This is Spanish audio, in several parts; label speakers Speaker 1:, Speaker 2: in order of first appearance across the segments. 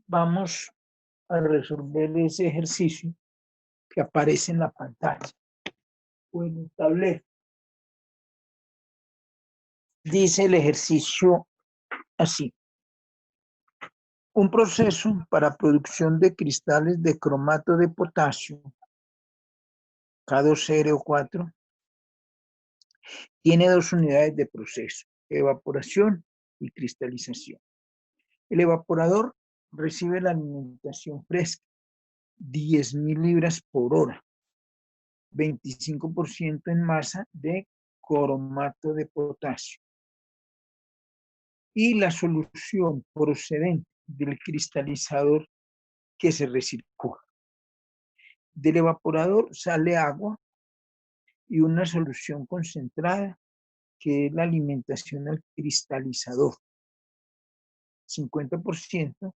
Speaker 1: vamos a resolver ese ejercicio que aparece en la pantalla o en el tablero. Dice el ejercicio así: un proceso para producción de cristales de cromato de potasio K2SO4 tiene dos unidades de proceso: evaporación y cristalización. El evaporador recibe la alimentación fresca, 10.000 libras por hora, 25% en masa de cromato de potasio. Y la solución procedente del cristalizador que se recircula. Del evaporador sale agua y una solución concentrada que es la alimentación al cristalizador, 50%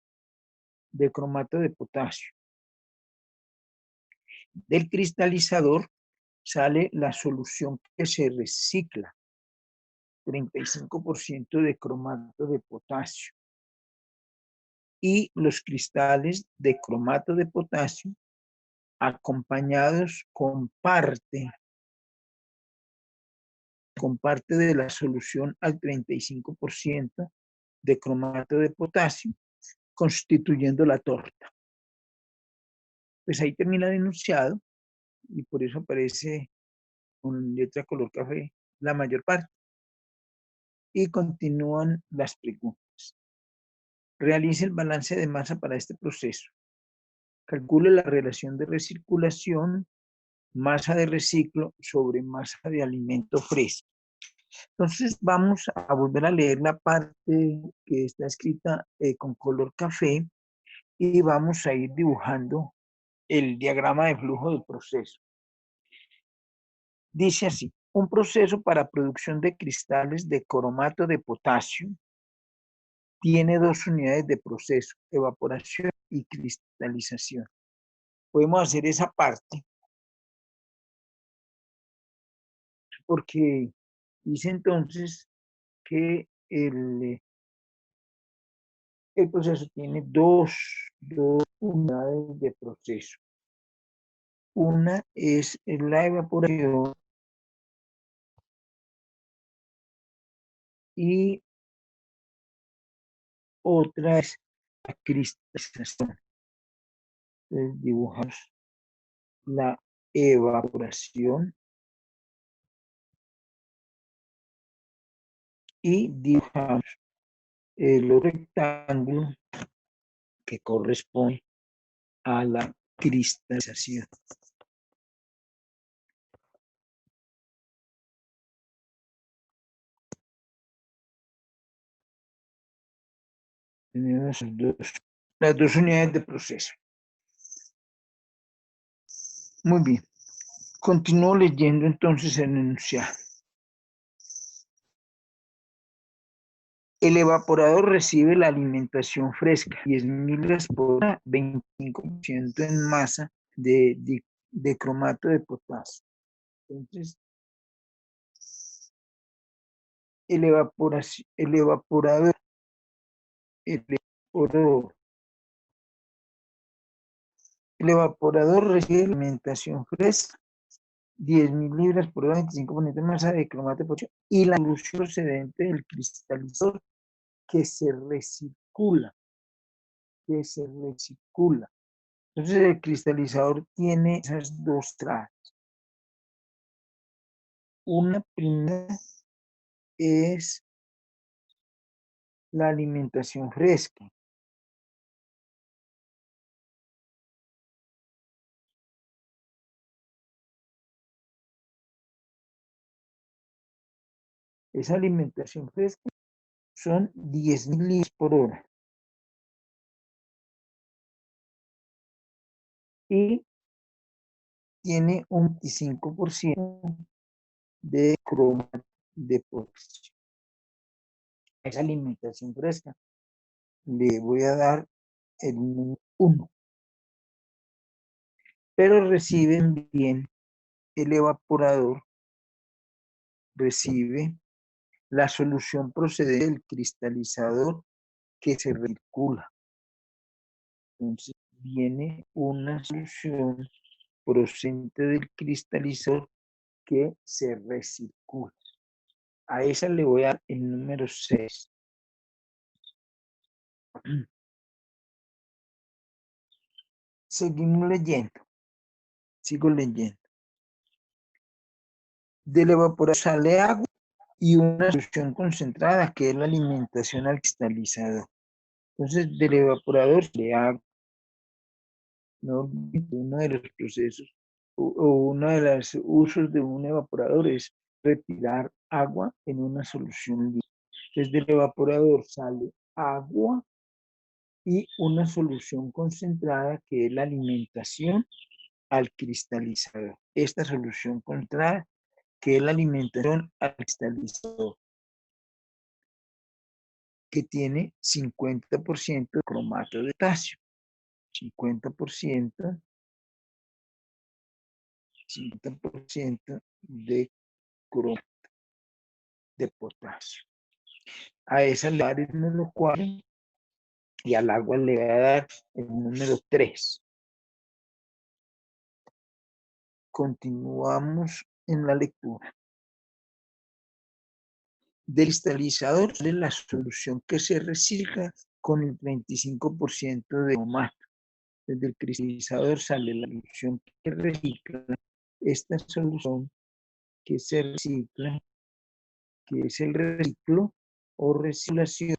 Speaker 1: de cromato de potasio. Del cristalizador sale la solución que se recicla, 35% de cromato de potasio. Y los cristales de cromato de potasio acompañados con parte de la solución al 35% de cromato de potasio, constituyendo la torta. Pues ahí termina el enunciado y por eso aparece con letra color café la mayor parte. Y continúan las preguntas. Realice el balance de masa para este proceso. Calcule la relación de recirculación, masa de reciclo sobre masa de alimento fresco. Entonces vamos a volver a leer la parte que está escrita con color café y vamos a ir dibujando el diagrama de flujo del proceso. Dice así: un proceso para producción de cristales de cromato de potasio tiene dos unidades de proceso: evaporación y cristalización. Podemos hacer esa parte porque dice entonces que el proceso tiene dos unidades de proceso. Una es la evaporación y otra es la cristalización. Entonces dibujamos la evaporación y dibujamos el rectángulo que corresponde a la cristalización. Tenemos las dos unidades de proceso. Muy bien. Continúo leyendo entonces el enunciado. El evaporador recibe la alimentación fresca, 10.000 libras por hora, 25% en masa de cromato de potasio. Entonces, el evaporador recibe alimentación fresca, 10.000 libras por hora, 25% de masa de cromato de potasio, y la solución procedente del cristalizador que se recircula. Entonces el cristalizador tiene esas dos tradas. Una primera es la alimentación fresca. Esa alimentación fresca son 10.000 libras por hora. Y tiene un 25% de cromato de potasio. Esa alimentación fresca le voy a dar el número 1. Pero reciben bien, el evaporador recibe la solución procedente del cristalizador que se recircula. Entonces viene una solución procedente del cristalizador que se recircula. A esa le voy a dar el número 6. Seguimos leyendo. Sigo leyendo. Del evaporador sale agua y una solución concentrada que es la alimentación al cristalizador. Entonces, del evaporador sale agua. No, uno de los procesos o uno de los usos de un evaporador es retirar agua en una solución líquida. Entonces, del evaporador sale agua y una solución concentrada que es la alimentación al cristalizador. Esta solución concentrada que es la alimentación al cristalizador, que tiene 50% de cromato de potasio, 50%, 50% de cromato de potasio. A esa le va a dar el número 4 y al agua le va a dar el número 3. Continuamos en la lectura. Del cristalizador sale la solución que se recicla con el 35% de cromato. Desde el cristalizador sale la solución que recicla. Esta solución que se recicla, que es el reciclo o reciclación,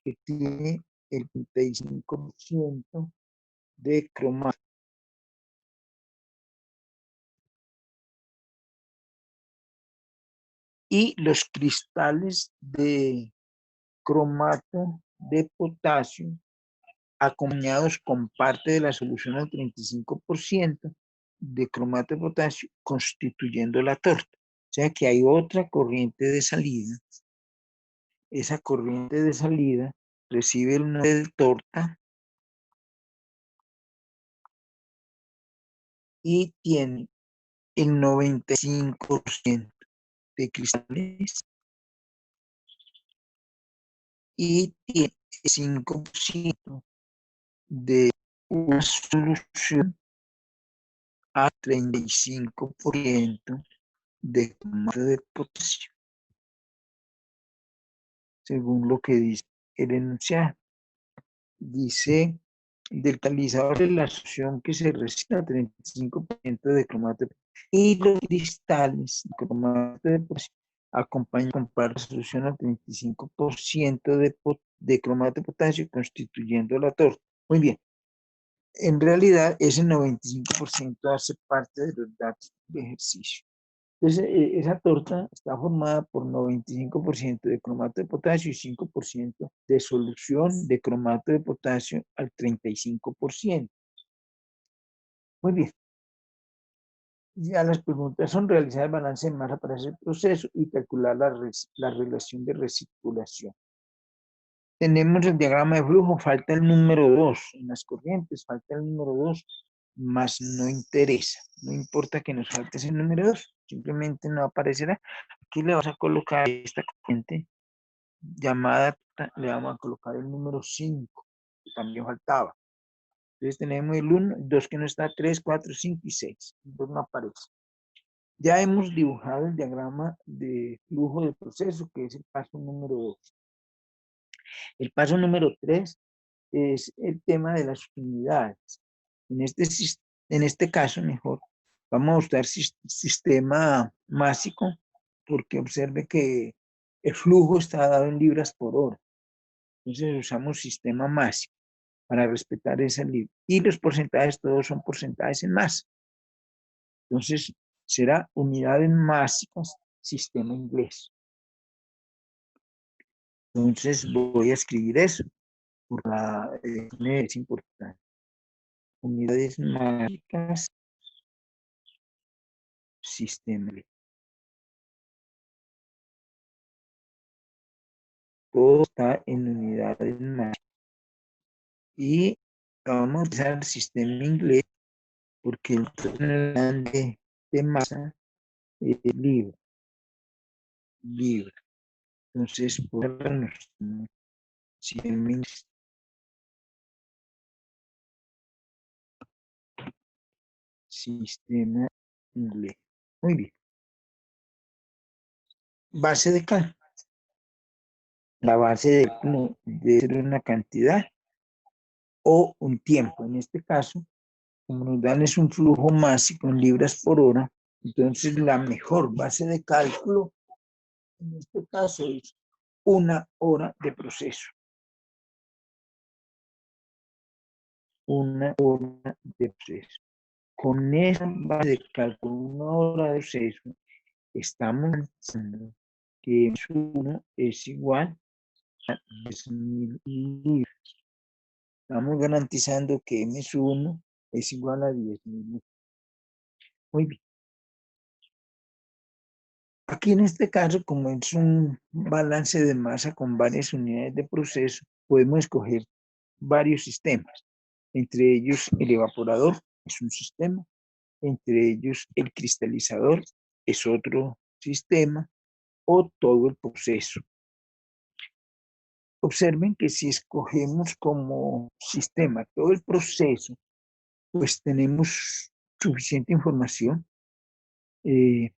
Speaker 1: que tiene el 35% de cromato. Y los cristales de cromato de potasio, acompañados con parte de la solución al 35% de cromato de potasio, constituyendo la torta. O sea que hay otra corriente de salida. Esa corriente de salida recibe el nombre de torta y tiene el 95% de cristales y tiene el 5% de una solución a 35% de cromato de potasio, según lo que dice el enunciado. Dice, del catalizador de la solución que se recicla 35% de cromato y los cristales de cromato de potasio acompañan con parte de solución al 35% de cromato de potasio, constituyendo la torta. Muy bien. En realidad, ese 95% hace parte de los datos de ejercicio. Entonces, esa torta está formada por 95% de cromato de potasio y 5% de solución de cromato de potasio al 35%. Muy bien. Ya las preguntas son realizar el balance de masa para ese proceso y calcular la relación de recirculación. Tenemos el diagrama de flujo, falta el número 2 en las corrientes, falta el número 2, más no interesa. No importa que nos falte ese número 2, simplemente no aparecerá. Aquí le vamos a colocar esta corriente llamada, le vamos a colocar el número 5, que también faltaba. Entonces tenemos el 1, 2 que no está, 3, 4, 5 y 6. Entonces no aparece. Ya hemos dibujado el diagrama de flujo del proceso, que es el paso número 2. El paso número 3 es el tema de las unidades. En este caso, mejor, vamos a usar sistema másico, porque observe que el flujo está dado en libras por hora. Entonces usamos sistema másico para respetar esa libra. Y los porcentajes, todos son porcentajes en masa. Entonces será unidades másicas, sistema inglés. Entonces voy a escribir eso, porque es importante. Unidades másicas, sistema inglés. Todo está en unidades másicas. Y vamos a utilizar el sistema inglés porque el total de masa es libre. Entonces, por sistema inglés sistema inglés. Muy bien. Base de cálculo. La base de cálculo debe ser una cantidad o un tiempo. En este caso, como nos dan es un flujo máximo en libras por hora, entonces la mejor base de cálculo en este caso es 1 hora de proceso. 1 hora de proceso. Con esa base de cálculo, 1 hora de proceso, estamos diciendo que M1 es igual a 10.000 libras. Estamos garantizando que M1 es igual a 10.000. Muy bien. Aquí en este caso, como es un balance de masa con varias unidades de proceso, podemos escoger varios sistemas. Entre ellos, el evaporador es un sistema. Entre ellos, el cristalizador es otro sistema, o todo el proceso. Observen que si escogemos como sistema todo el proceso, pues tenemos suficiente información y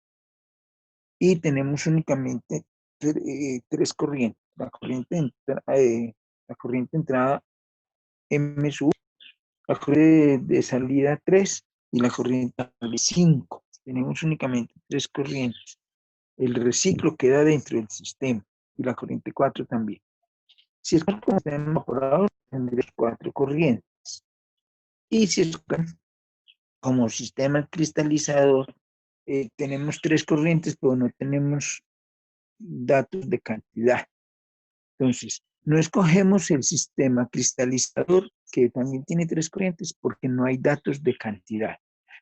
Speaker 1: tenemos únicamente tres corrientes. La corriente entrada MSU, la corriente de salida 3 y la corriente 5. Tenemos únicamente tres corrientes. El reciclo queda dentro del sistema y la corriente 4 también. Si es como sistema evaporador, tendríamos 4 corrientes. Y si es como sistema cristalizador, tenemos 3 corrientes, pero no tenemos datos de cantidad. Entonces, no escogemos el sistema cristalizador, que también tiene 3 corrientes, porque no hay datos de cantidad.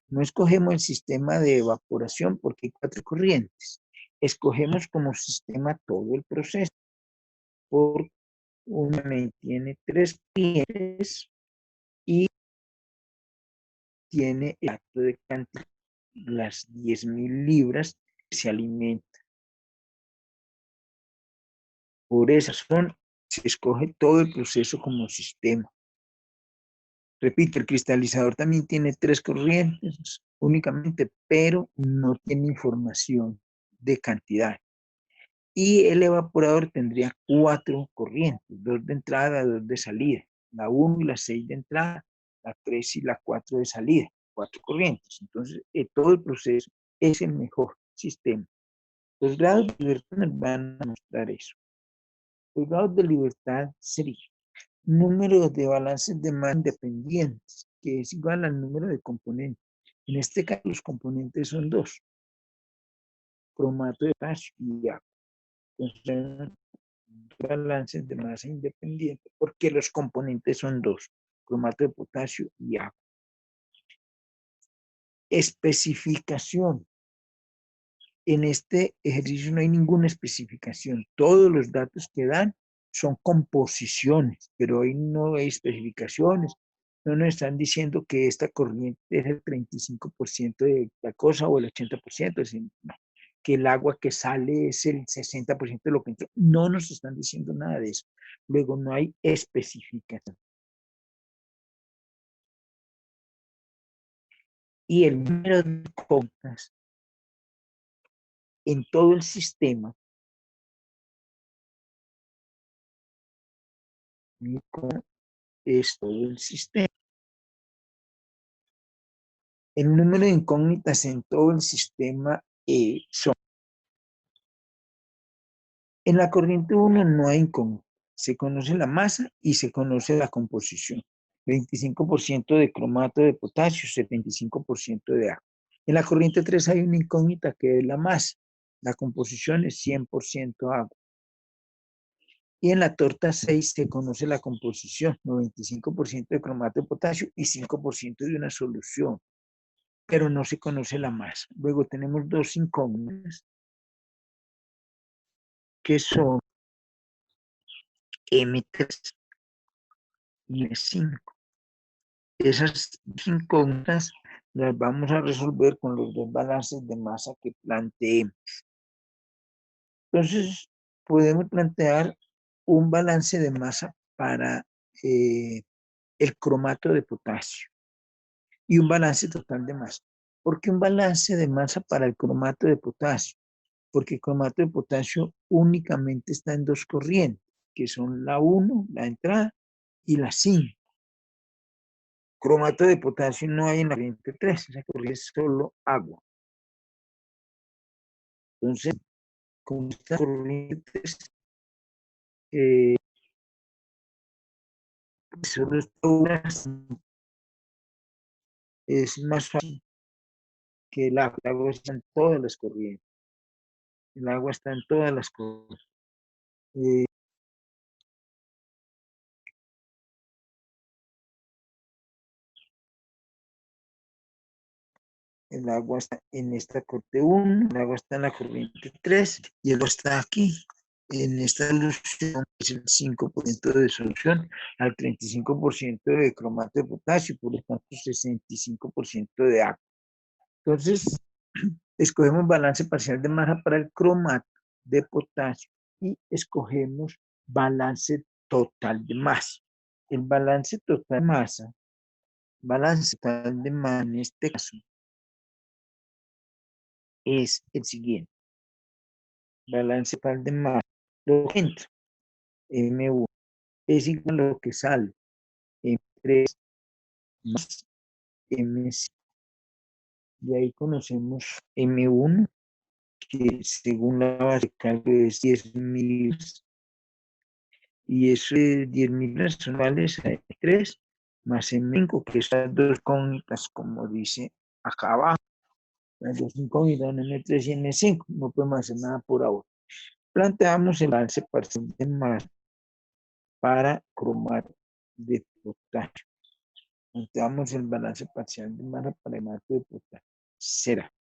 Speaker 1: No escogemos el sistema de evaporación, porque hay 4 corrientes. Escogemos como sistema todo el proceso, porque únicamente tiene 3 corrientes y tiene el dato de cantidad, las 10.000 libras que se alimentan. Por esa razón, se escoge todo el proceso como sistema. Repito, el cristalizador también tiene 3 corrientes únicamente, pero no tiene información de cantidad. Y el evaporador tendría 4 corrientes, 2 de entrada, 2 de salida. La 1 y la 6 de entrada, la 3 y la 4 de salida. 4 corrientes. Entonces, todo el proceso es el mejor sistema. Los grados de libertad nos van a mostrar eso. Los grados de libertad serían número de balances de masa independientes, que es igual al número de componentes. En este caso, los componentes son 2, cromato de potasio y agua. Entonces, balances de masa independiente, porque los componentes son 2, cromato de potasio y agua. Especificación. En este ejercicio no hay ninguna especificación. Todos los datos que dan son composiciones, pero hoy no hay especificaciones. No nos están diciendo que esta corriente es el 35% de la cosa o el 80%, sino que el agua que sale es el 60% de lo que entra. No nos están diciendo nada de eso. Luego no hay especificación. Y el número de contas en todo el sistema es todo el sistema. El número de incógnitas en todo el sistema son. En la corriente 1 no hay incógnitas. Se conoce la masa y se conoce la composición. 25% de cromato de potasio, 75% de agua. En la corriente 3 hay una incógnita que es la masa. La composición es 100% agua. Y en la torta 6 se conoce la composición, 95% de cromato de potasio y 5% de una solución, pero no se conoce la masa. Luego tenemos 2 incógnitas, que son M3 y M5. Esas incógnitas las vamos a resolver con los 2 balances de masa que planteemos. Entonces, podemos plantear un balance de masa para el cromato de potasio y un balance total de masa. ¿Por qué un balance de masa para el cromato de potasio? Porque el cromato de potasio únicamente está en dos corrientes, que son la 1, la entrada, y la 5. Cromato de potasio no hay en la corriente 3, esa corriente es solo agua. Entonces, con esta corriente 3, solo es más fácil que el agua. El agua está en todas las corrientes. El agua está en todas las corrientes. El agua está en esta corriente 1, el agua está en la corriente 3 y el agua está aquí. En esta solución es el 5% de solución al 35% de cromato de potasio, por lo tanto 65% de agua. Entonces, escogemos balance parcial de masa para el cromato de potasio y escogemos balance total de masa. El balance total de masa, en este caso, es el siguiente. Balance total de masa, lo que entra, M1, es igual a lo que sale, M3 más M5. Y ahí conocemos M1, que según la base de cálculo es 10.000, y eso es 10.000 son iguales a M3 más M5, que son dos incógnitas, como dice acá abajo. Las dos incógnitas son M3 y M5, no podemos hacer nada por ahora. Planteamos el balance parcial de masa para cromato de potasio. Planteamos el balance parcial de masa para cromato de potasio. Será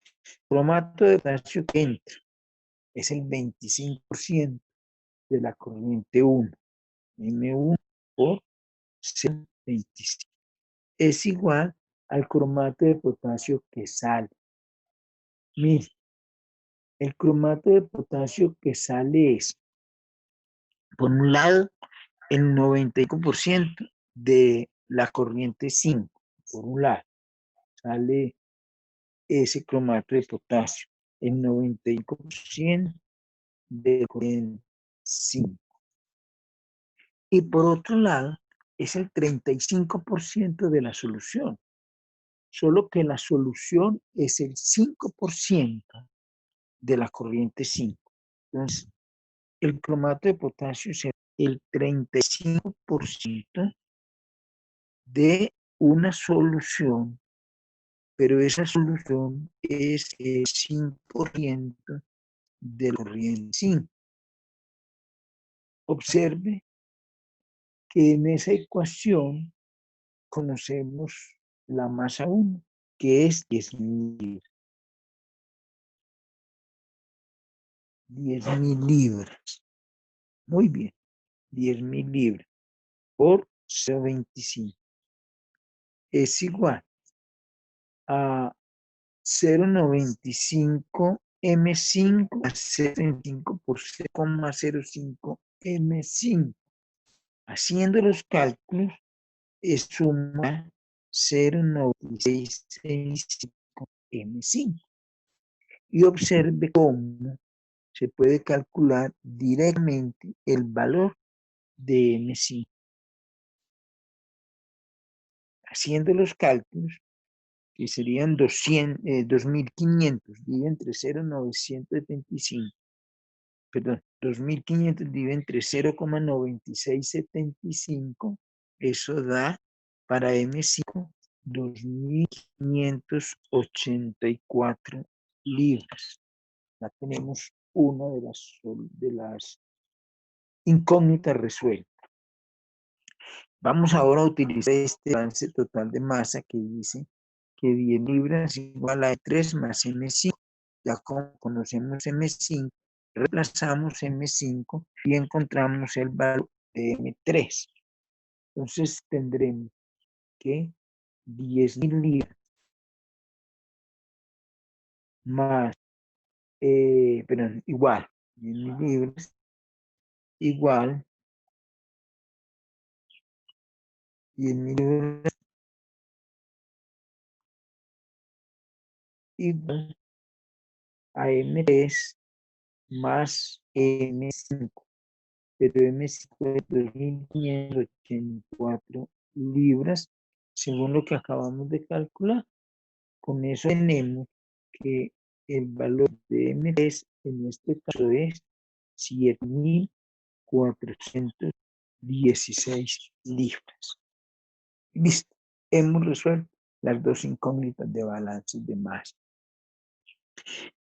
Speaker 1: cromato de potasio que entra es el 25% de la corriente 1, M1 por 0,25. Es igual al cromato de potasio que sale. Mire, el cromato de potasio que sale es, por un lado, el 95% de la corriente 5, por un lado, sale ese cromato de potasio, el 95% de la corriente 5. Y por otro lado, es el 35% de la solución, solo que la solución es el 5% de la corriente 5. Entonces, el cromato de potasio será el 35% de una solución, pero esa solución es el 5% de la corriente 5. Observe que en esa ecuación conocemos la masa 1, que es 10.000 libras. 10.000 libras. Muy bien. 10.000 libras por 0,25 es igual a 0,95 M5 a 0,5 por 0,05 M5. Haciendo los cálculos, es suma 0,9665 M5. Y observe cómo se puede calcular directamente el valor de M5. Haciendo los cálculos, que serían 2.500 dividido entre 0,975, perdón, 2.500 dividido entre 0,9675, eso da para M5 2.584 libras. Ya tenemos una de las incógnitas resueltas. Vamos ahora a utilizar este balance total de masa que dice que 10 libras es igual a 3 más M5. Ya conocemos M5, reemplazamos M5 y encontramos el valor de M3. Entonces tendremos que 10.000 libras más, perdón, igual, 10.000 libras igual 10.000 libras igual a M3 más M5, pero M5 es 2.584 libras, según lo que acabamos de calcular. Con eso tenemos que el valor de M3 en este caso es 7.416 libras. Listo. Hemos resuelto las dos incógnitas de balances de masa.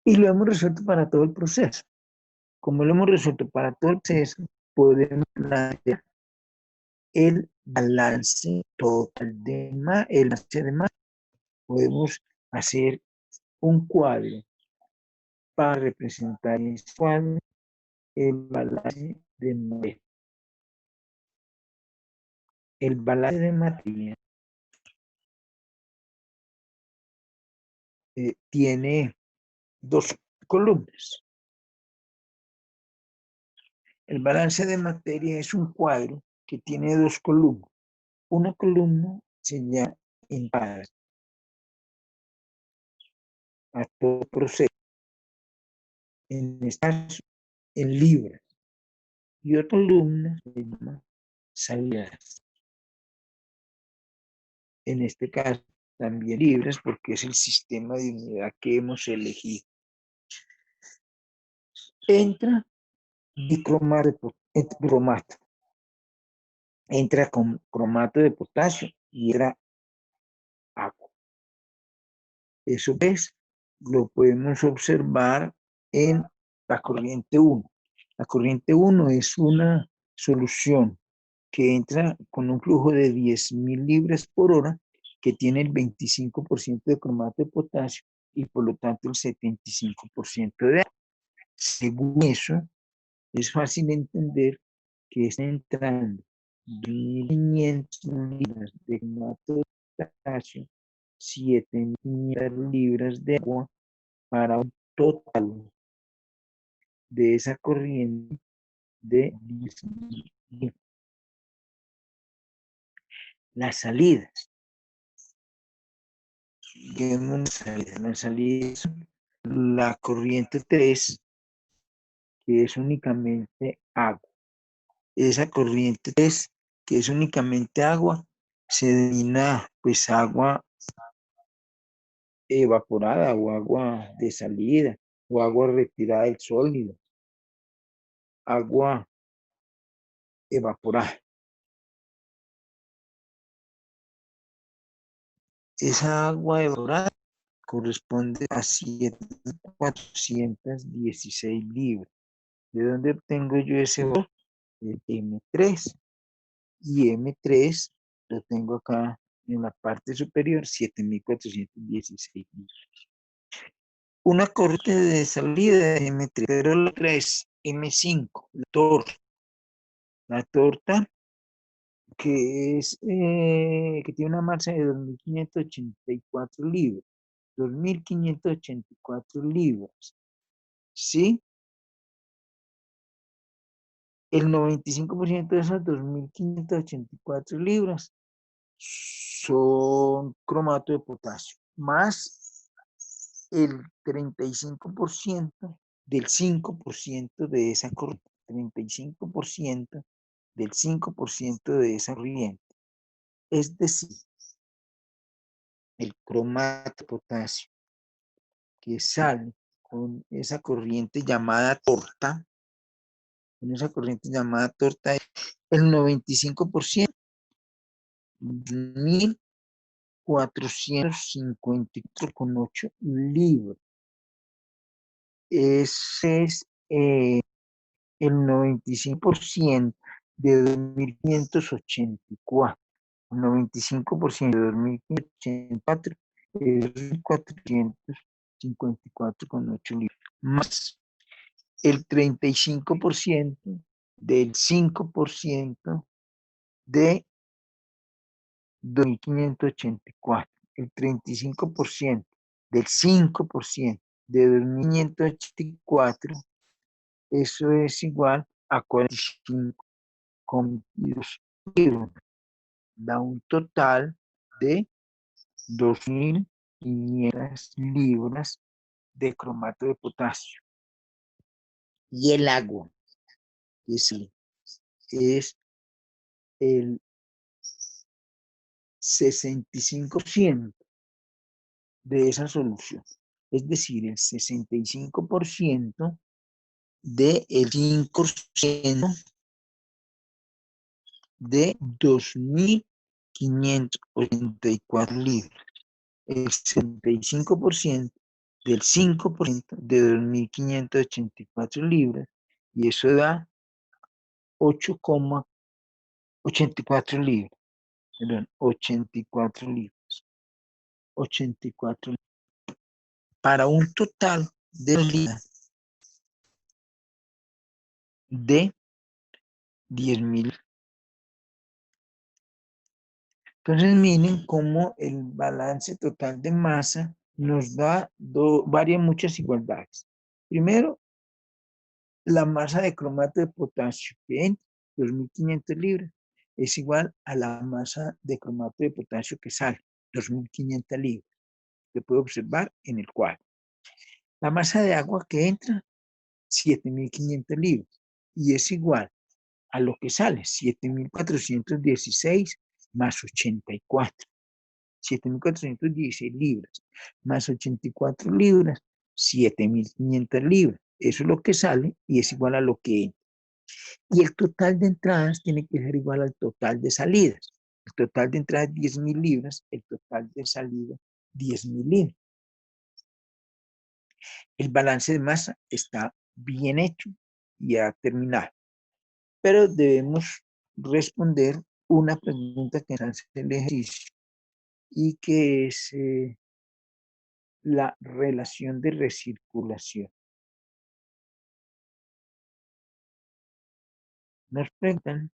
Speaker 1: Y lo hemos resuelto para todo el proceso. Como lo hemos resuelto para todo el proceso, podemos plantear el balance total de masa, el balance de masa. Podemos hacer un cuadro para representar ese cuadro el balance de materia. El balance de materia tiene dos columnas. El balance de materia es un cuadro que tiene dos columnas. Una columna se llama entrada a todo proceso, en este caso en libras, y otra columna se llama salidas. En este caso también libras porque es el sistema de unidad que hemos elegido. Entra dicromato, entra con cromato de potasio y entra agua. Eso es, lo podemos observar en la corriente 1. La corriente 1 es una solución que entra con un flujo de 10.000 libras por hora, que tiene el 25% de cromato de potasio y por lo tanto el 75% de agua. Según eso, es fácil entender que está entrando 2.500 libras de cromato de potasio, 7.500 libras de agua, para un total de esa corriente de 10.000 libras. Las salidas. La salida es la corriente 3, que es únicamente agua. Esa corriente 3, que es únicamente agua, se denomina pues agua evaporada o agua de salida o agua retirada del sólido, agua evaporada. Esa agua evaporada corresponde a 7.416 libras. ¿De dónde obtengo yo ese valor? El M3. Y M3 lo tengo acá en la parte superior, 7.416 libras. Una corriente de salida de M3, pero la otra es M5, la torta. La torta que tiene una masa de 2.584 libras. 2.584 libras. ¿Sí? El 95% de esas 2.584 libras son cromato de potasio, más el 35% del 5% de esa corriente, 35% del 5% de esa corriente. Es decir, el cromato de potasio que sale con esa corriente llamada torta, el 95%, 1.454,8 libras. Ese es el 95% de 2.584. El 95% de 2.584 es 1.454,8 libras. Más el 35% del 5% de 2.584. El 35% del 5% de 2.584, eso es igual a 45,22 libras. Da un total de 500 libras de cromato de potasio. Y el agua, que sí, es el 65% de esa solución. Es decir, el 65% del 5% de 2.584 libras. El 65% del 5% de 2.584 libras. Y eso da 8,84 libras. Perdón, 84 libras. 84 libras. Para un total de libras de 10.000. Entonces miren cómo el balance total de masa nos da varias muchas igualdades. Primero, la masa de cromato de potasio que entra, 2.500 libras, es igual a la masa de cromato de potasio que sale, 2.500 libras. Se puede observar en el cuadro. La masa de agua que entra, 7.500 libras, y es igual a lo que sale, 7.416 más 84. 7.416 libras más 84 libras, 7.500 libras. Eso es lo que sale y es igual a lo que entra. Y el total de entradas tiene que ser igual al total de salidas. El total de entradas 10.000 libras, el total de salida 10.000 libras. El balance de masa está bien hecho y ha terminado. Pero debemos responder una pregunta que hace el ejercicio y que es la relación de recirculación. Nos preguntan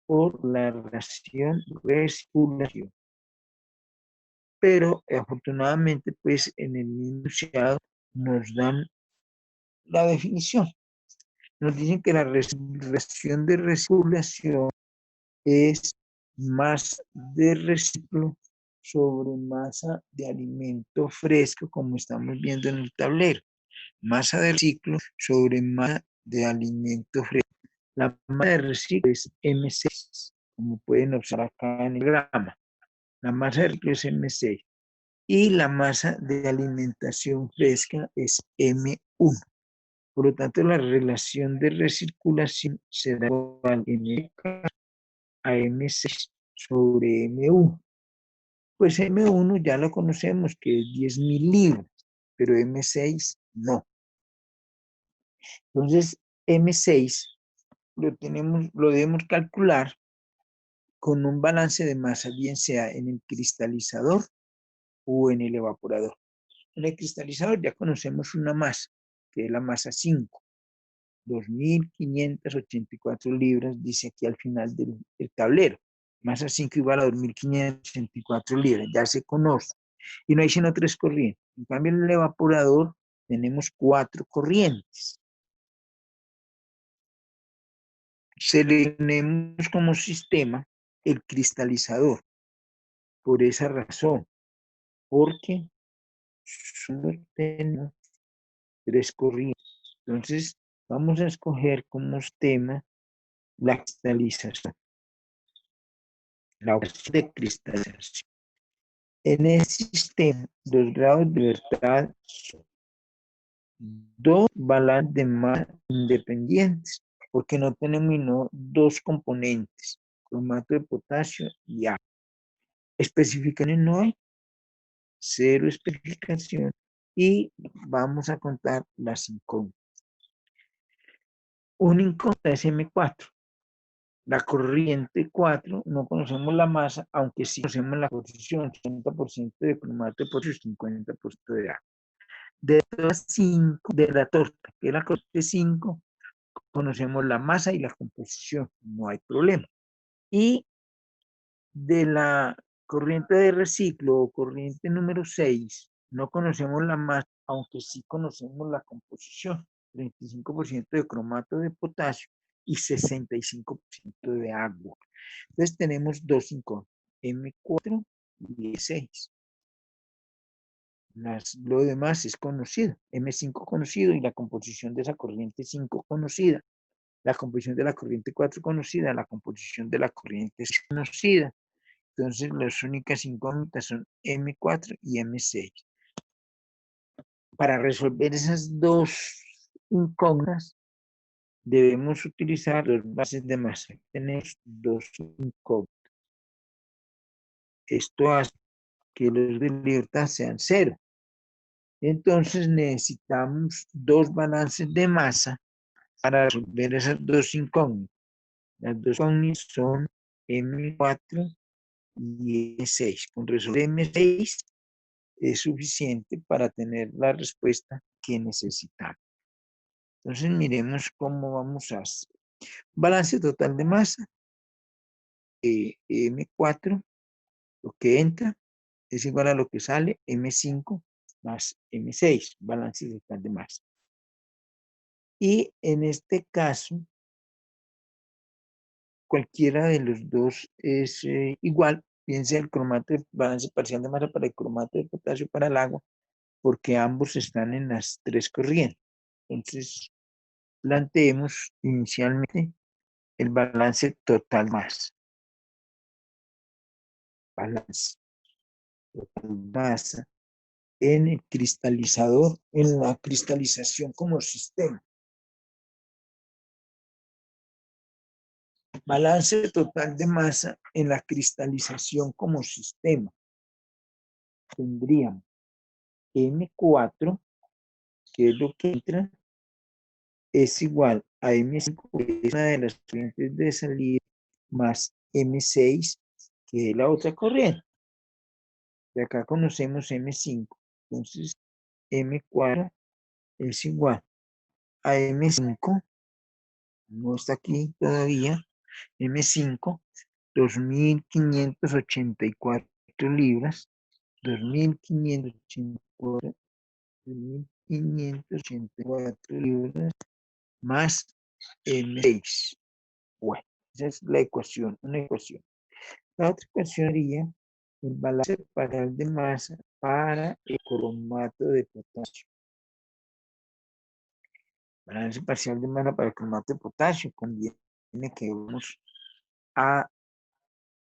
Speaker 1: por la relación de recirculación. Pero afortunadamente, pues en el enunciado nos dan la definición. Nos dicen que la relación de recirculación es masa de reciclo sobre masa de alimento fresco, como estamos viendo en el tablero. Masa de reciclo sobre masa de alimento fresco. La masa de reciclo es M6, como pueden observar acá en el diagrama. La masa de reciclo es M6 y la masa de alimentación fresca es M1. Por lo tanto, la relación de recirculación será igual a M6 sobre M1. Pues M1 ya lo conocemos, que es 10.000 libras, pero M6 no. Entonces, M6 lo debemos calcular con un balance de masa, bien sea en el cristalizador o en el evaporador. En el cristalizador ya conocemos una masa, que es la masa 5, 2.584 libras, dice aquí al final del tablero. Masa 5 igual a 2.584 libras, ya se conoce. Y no hay sino 3 corrientes. En cambio, en el evaporador tenemos 4 corrientes. Seleccionemos como sistema el cristalizador, por esa razón, porque solo tenemos 3 corrientes. Entonces, vamos a escoger como tema la cristalización, la opción de cristalización. En el sistema, los grados de libertad son 2 balances de masa independientes, porque no tenemos dos componentes, cromato de potasio y agua. Especificaciones no hay, cero especificación, y vamos a contar las incógnitas. Una incógnita es M4. La corriente 4, no conocemos la masa, aunque sí conocemos la posición, 80% de cromato de potasio y 50% de agua. De las 5, de la torta, que es la corriente 5, conocemos la masa y la composición, no hay problema. Y de la corriente de reciclo o corriente número 6, no conocemos la masa, aunque sí conocemos la composición, 35% de cromato de potasio y 65% de agua. Entonces tenemos dos incógnitas, M4 y E6. Lo demás es conocido, M5 conocido y la composición de esa corriente 5 conocida, la composición de la corriente 4 conocida, la composición de la corriente 6 conocida. Entonces las únicas incógnitas son M4 y M6. Para resolver esas dos incógnitas debemos utilizar dos bases de masa. Tenemos dos incógnitas. Esto hace que los de libertad sean cero. Entonces necesitamos dos balances de masa para resolver esas dos incógnitas. Las dos incógnitas son M4 y M6. Con resolver M6 es suficiente para tener la respuesta que necesitamos. Entonces miremos cómo vamos a hacer. Balance total de masa, M4, lo que entra es igual a lo que sale, M5 más M6, balance total de masa. Y en este caso, cualquiera de los dos es igual, piense el cromato de balance parcial de masa para el cromato de potasio para el agua, porque ambos están en las tres corrientes. Entonces, planteemos inicialmente el balance total masa. Balance total masa en el cristalizador, en la cristalización como sistema. Balance total de masa en la cristalización como sistema. Tendríamos M4, que es lo que entra, es igual a M5, que es una de las corrientes de salida, más M6, que es la otra corriente. De acá conocemos M5. Entonces, M4 es igual a M5, no está aquí todavía, M5, 2.584 libras, 2.584 libras más M6. Bueno, esa es la ecuación, una ecuación. La otra ecuación sería el balance parcial de masa para el cromato de potasio. Balance parcial de masa para el cromato de potasio conviene que vamos a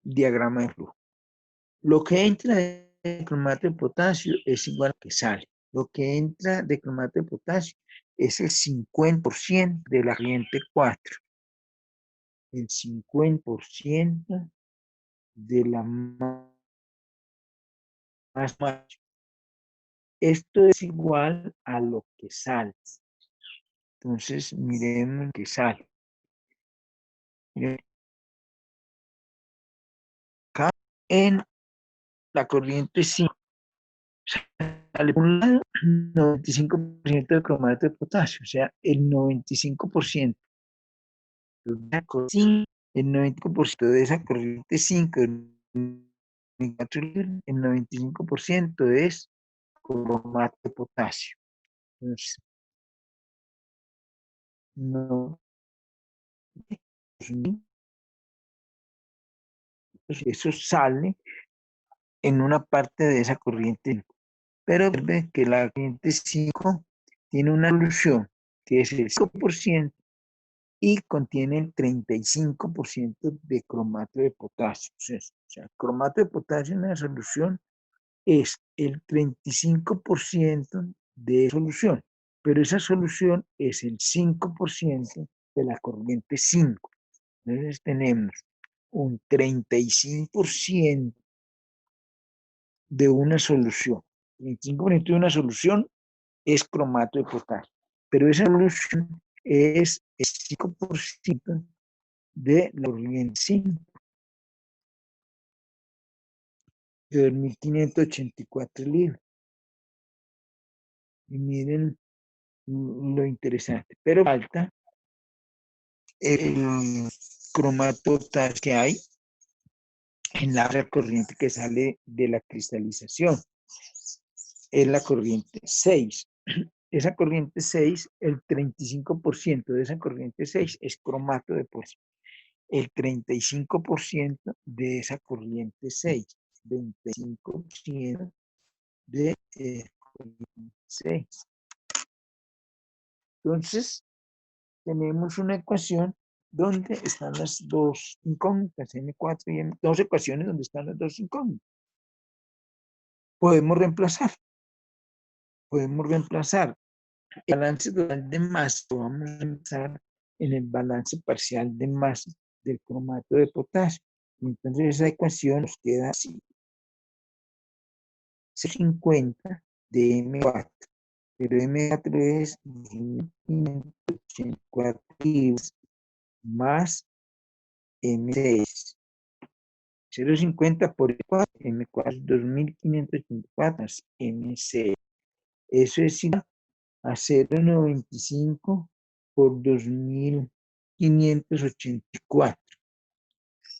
Speaker 1: diagrama de flujo. Lo que entra de cromato de potasio es igual a lo que sale. Lo que entra de cromato de potasio es el 50% de la corriente 4. El 50% de la masa. Esto es igual a lo que sale. Entonces, miremos lo que sale. Miren, acá en la corriente 5 sale por un lado 95% de cromato de potasio, o sea, el 95%. El 95% de esa corriente 5, el 95% es cromato de potasio. Entonces, no, eso sale en una parte de esa corriente. Pero observe que la corriente 5 tiene una solución que es el 5% y contiene el 35% de cromato de potasio. O sea, el cromato de potasio en la solución es el 35% de solución, pero esa solución es el 5% de la corriente 5. Entonces tenemos un 35% de una solución. El 5% de una solución es cromato de potasio, pero esa solución es el 5% de la corriente 5, de 2.584 libras. Y miren lo interesante, pero falta el cromato que hay en la corriente que sale de la cristalización. Es la corriente 6. Esa corriente 6, el 35% de esa corriente 6 es cromato de potasio. El 35% de esa corriente 6, 25% de 6. Entonces, tenemos una ecuación donde están las dos incógnitas, M4 y M, dos ecuaciones donde están las dos incógnitas. Podemos reemplazar el balance total de masa, lo vamos a empezar en el balance parcial de masa del cromato de potasio. Entonces esa ecuación nos queda así. 50 de M4, pero M4 es 1584 libras más M6. 0,50 por M4, M4 es 2584 más M6. Eso es igual a 0,95 por 2584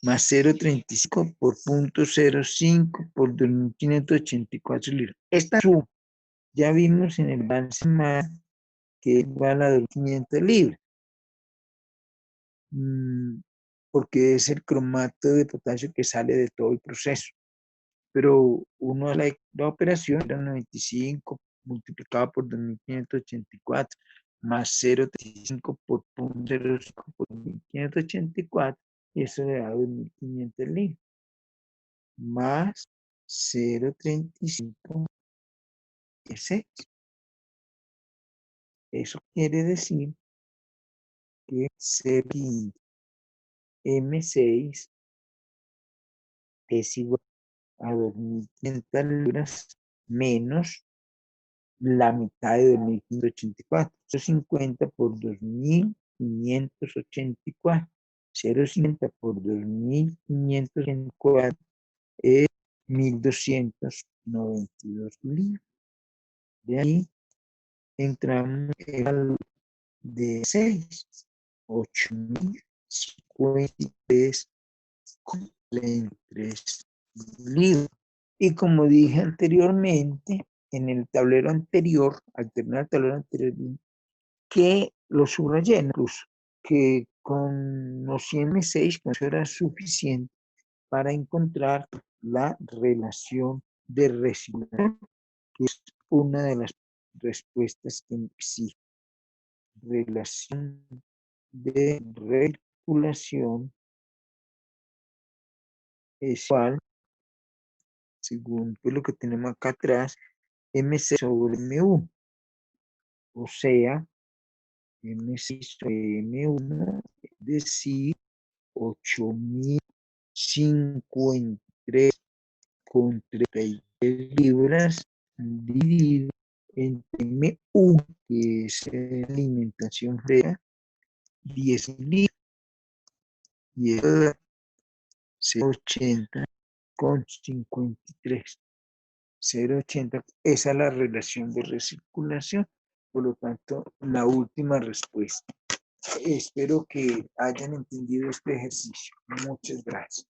Speaker 1: más 0,35 por 0,05 por 2584 libras. Esta suma ya vimos en el balance más que es igual a 2.500 libras, porque es el cromato de potasio que sale de todo el proceso. Pero uno de la operación era 95 multiplicado por 2584 más 0,35 por 0,05 por 1584, y eso le da 2500 libras, más 0,35 y 6. Eso quiere decir que M6 es igual a 2.500 libras menos la mitad de 2.584. 0,50 por 2.584. 0,50 por 2.584 es 1.292 libras. De ahí entramos en el de 6. 8.053 libras. Y como dije anteriormente, en el tablero anterior, al terminar el tablero anterior, que lo subrayé incluso, que con los M6 con eso era suficiente para encontrar la relación de recirculación, que es una de las respuestas que existe. Relación de recirculación es igual, según lo que tenemos acá atrás, M6 sobre M1. O sea, M6 sobre M1, es decir, 8.053 con 33 libras dividido entre M1, que es alimentación fría, 10 libras, y eso da 0,80 con 53. 0,80, esa es la relación de recirculación, por lo tanto, la última respuesta. Espero que hayan entendido este ejercicio. Muchas gracias.